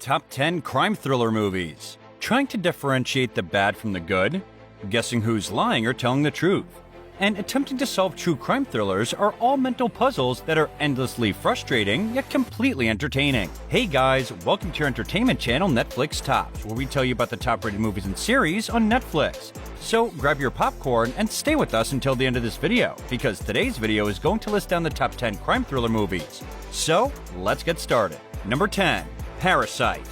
Top 10 Crime Thriller Movies. Trying to differentiate the bad from the good? Guessing who's lying or telling the truth? And attempting to solve true crime thrillers are all mental puzzles that are endlessly frustrating, yet completely entertaining. Hey guys, welcome to your entertainment channel Netflix Tops, where we tell you about the top-rated movies and series on Netflix. So grab your popcorn and stay with us until the end of this video, because today's video is going to list down the top 10 crime thriller movies. So, let's get started. Number 10. Parasite.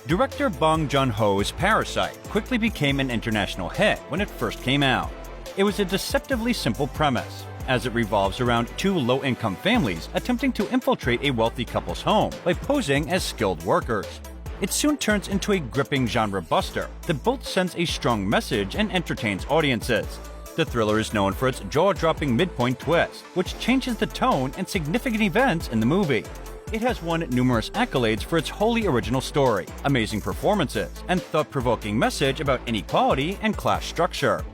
Director Bong Joon-ho's Parasite quickly became an international hit when it first came out. It was a deceptively simple premise, as it revolves around two low-income families attempting to infiltrate a wealthy couple's home by posing as skilled workers. It soon turns into a gripping genre buster that both sends a strong message and entertains audiences. The thriller is known for its jaw-dropping midpoint twist, which changes the tone and significant events in the movie. It has won numerous accolades for its wholly original story, amazing performances, and thought-provoking message about inequality and class structure.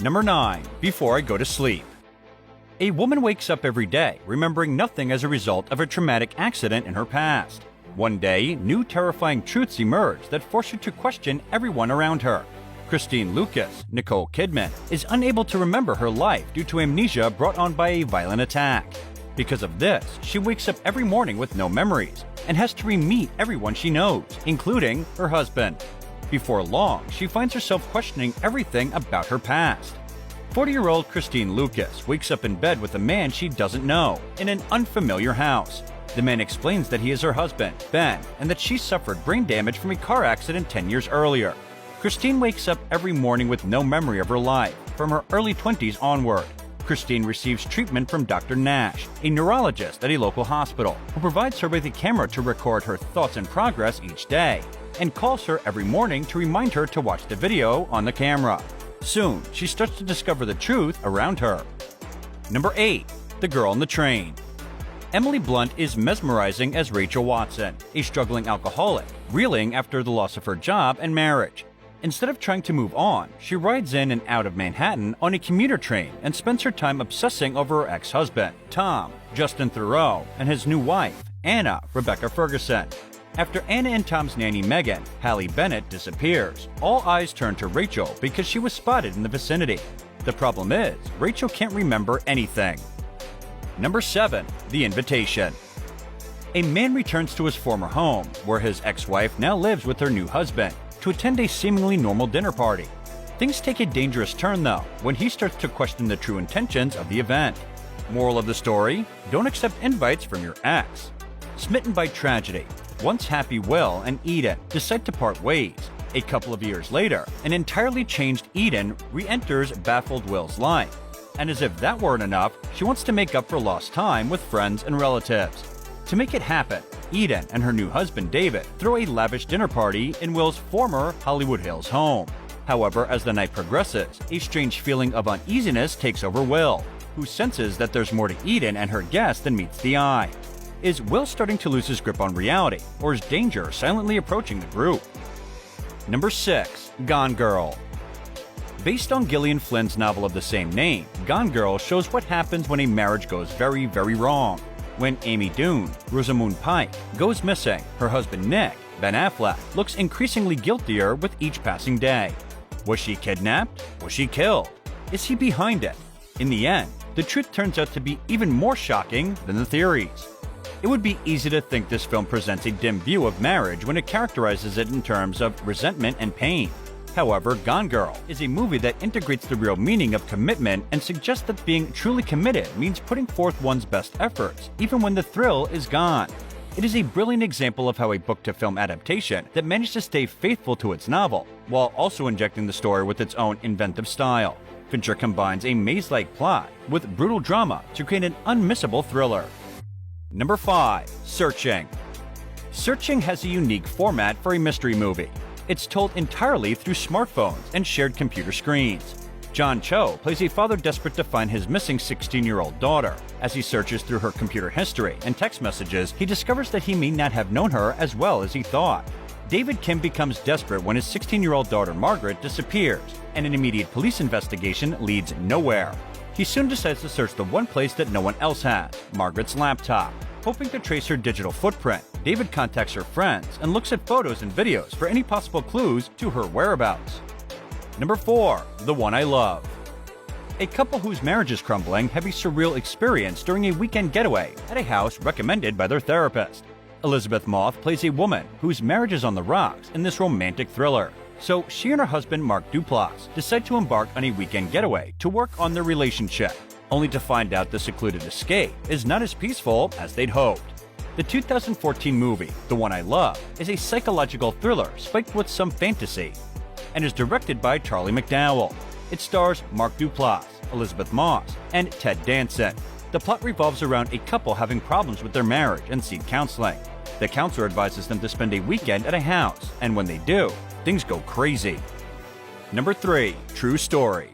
Number 9. Before I Go to Sleep. A woman wakes up every day remembering nothing as a result of a traumatic accident in her past. One day, new terrifying truths emerge that force her to question everyone around her. Christine Lucas, Nicole Kidman, is unable to remember her life due to amnesia brought on by a violent attack. Because of this, she wakes up every morning with no memories and has to re-meet everyone she knows, including her husband. Before long, she finds herself questioning everything about her past. 40-year-old Christine Lucas wakes up in bed with a man she doesn't know in an unfamiliar house. The man explains that he is her husband, Ben, and that she suffered brain damage from a car accident 10 years earlier. Christine wakes up every morning with no memory of her life, from her early 20s onward. Christine receives treatment from Dr. Nash, a neurologist at a local hospital, who provides her with a camera to record her thoughts and progress each day, and calls her every morning to remind her to watch the video on the camera. Soon, she starts to discover the truth around her. Number 8. The Girl on the Train. Emily Blunt is mesmerizing as Rachel Watson, a struggling alcoholic, reeling after the loss of her job and marriage. Instead of trying to move on, she rides in and out of Manhattan on a commuter train and spends her time obsessing over her ex-husband, Tom, Justin Theroux, and his new wife, Anna, Rebecca Ferguson. After Anna and Tom's nanny Megan, Hallie Bennett, disappears, all eyes turn to Rachel because she was spotted in the vicinity. The problem is, Rachel can't remember anything. Number 7. The Invitation. A man returns to his former home, where his ex-wife now lives with her new husband, to attend a seemingly normal dinner party. Things take a dangerous turn though, when he starts to question the true intentions of the event. Moral of the story? Don't accept invites from your ex. Smitten by tragedy, once happy Will and Eden decide to part ways. A couple of years later, an entirely changed Eden re-enters baffled Will's life. And as if that weren't enough, she wants to make up for lost time with friends and relatives. To make it happen, Eden and her new husband David throw a lavish dinner party in Will's former Hollywood Hills home. However, as the night progresses, a strange feeling of uneasiness takes over Will, who senses that there's more to Eden and her guest than meets the eye. Is Will starting to lose his grip on reality, or is danger silently approaching the group? Number 6. Gone Girl. Based on Gillian Flynn's novel of the same name, Gone Girl shows what happens when a marriage goes very, very wrong. When Amy Doon, Rosamund Pike, goes missing, her husband Nick, Ben Affleck, looks increasingly guiltier with each passing day. Was she kidnapped? Was she killed? Is he behind it? In the end, the truth turns out to be even more shocking than the theories. It would be easy to think this film presents a dim view of marriage when it characterizes it in terms of resentment and pain. However, Gone Girl is a movie that integrates the real meaning of commitment and suggests that being truly committed means putting forth one's best efforts, even when the thrill is gone. It is a brilliant example of how a book-to-film adaptation that managed to stay faithful to its novel, while also injecting the story with its own inventive style. Fincher combines a maze-like plot with brutal drama to create an unmissable thriller. Number 5. Searching. Searching has a unique format for a mystery movie. It's told entirely through smartphones and shared computer screens. John Cho plays a father desperate to find his missing 16-year-old daughter. As he searches through her computer history and text messages, he discovers that he may not have known her as well as he thought. David Kim becomes desperate when his 16-year-old daughter Margaret disappears, and an immediate police investigation leads nowhere. He soon decides to search the one place that no one else has, Margaret's laptop, hoping to trace her digital footprint David contacts her friends and looks at photos and videos for any possible clues to her whereabouts. Number 4. The One I Love. A couple whose marriage is crumbling have a surreal experience during a weekend getaway at a house recommended by their therapist. Elizabeth Moth plays a woman whose marriage is on the rocks in this romantic thriller. So she and her husband Mark Duplass decide to embark on a weekend getaway to work on their relationship, only to find out the secluded escape is not as peaceful as they'd hoped. The 2014 movie, The One I Love, is a psychological thriller spiked with some fantasy, and is directed by Charlie McDowell. It stars Mark Duplass, Elizabeth Moss, and Ted Danson. The plot revolves around a couple having problems with their marriage and seek counseling. The counselor advises them to spend a weekend at a house, and when they do, things go crazy. Number 3. True Story.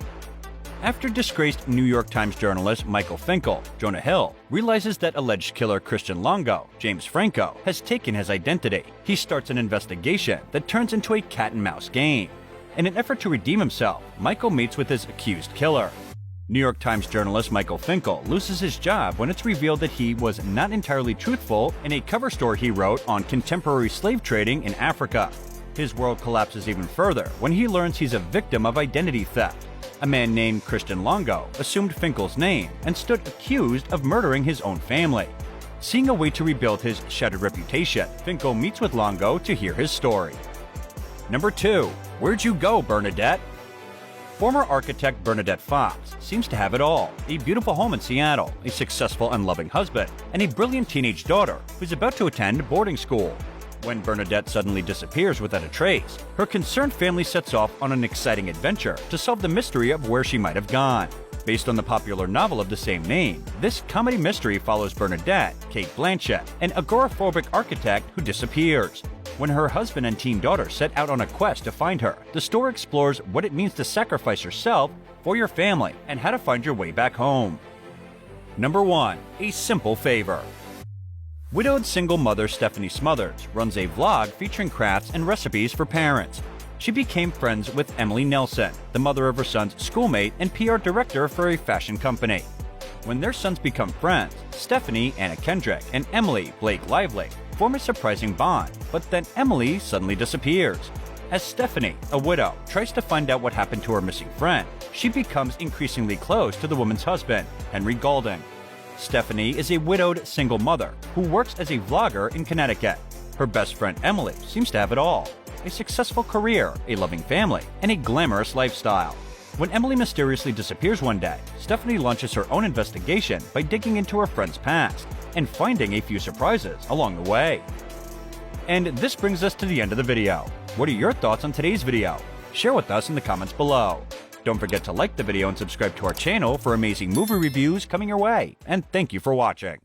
After disgraced New York Times journalist Michael Finkel, Jonah Hill, realizes that alleged killer Christian Longo, James Franco, has taken his identity, he starts an investigation that turns into a cat-and-mouse game. In an effort to redeem himself, Michael meets with his accused killer. New York Times journalist Michael Finkel loses his job when it's revealed that he was not entirely truthful in a cover story he wrote on contemporary slave trading in Africa. His world collapses even further when he learns he's a victim of identity theft. A man named Christian Longo assumed Finkel's name and stood accused of murdering his own family. Seeing a way to rebuild his shattered reputation, Finkel meets with Longo to hear his story. Number 2. Where'd you go, Bernadette? Former architect Bernadette Fox seems to have it all: a beautiful home in Seattle, a successful and loving husband, and a brilliant teenage daughter who's about to attend boarding school. When Bernadette suddenly disappears without a trace, her concerned family sets off on an exciting adventure to solve the mystery of where she might have gone. Based on the popular novel of the same name, this comedy mystery follows Bernadette, Kate Blanchett, an agoraphobic architect who disappears. When her husband and teen daughter set out on a quest to find her, the story explores what it means to sacrifice yourself for your family and how to find your way back home. Number 1. A Simple Favor. Widowed single mother Stephanie Smothers runs a vlog featuring crafts and recipes for parents. She became friends with Emily Nelson, the mother of her son's schoolmate and PR director for a fashion company. When their sons become friends, Stephanie, Anna Kendrick, and Emily, Blake Lively, form a surprising bond, but then Emily suddenly disappears. As Stephanie, a widow, tries to find out what happened to her missing friend, she becomes increasingly close to the woman's husband, Henry Golding. Stephanie is a widowed single mother who works as a vlogger in Connecticut. Her best friend Emily seems to have it all: a successful career, a loving family, and a glamorous lifestyle. When Emily mysteriously disappears one day, Stephanie launches her own investigation by digging into her friend's past and finding a few surprises along the way. And this brings us to the end of the video. What are your thoughts on today's video? Share with us in the comments below. Don't forget to like the video and subscribe to our channel for amazing movie reviews coming your way. And thank you for watching.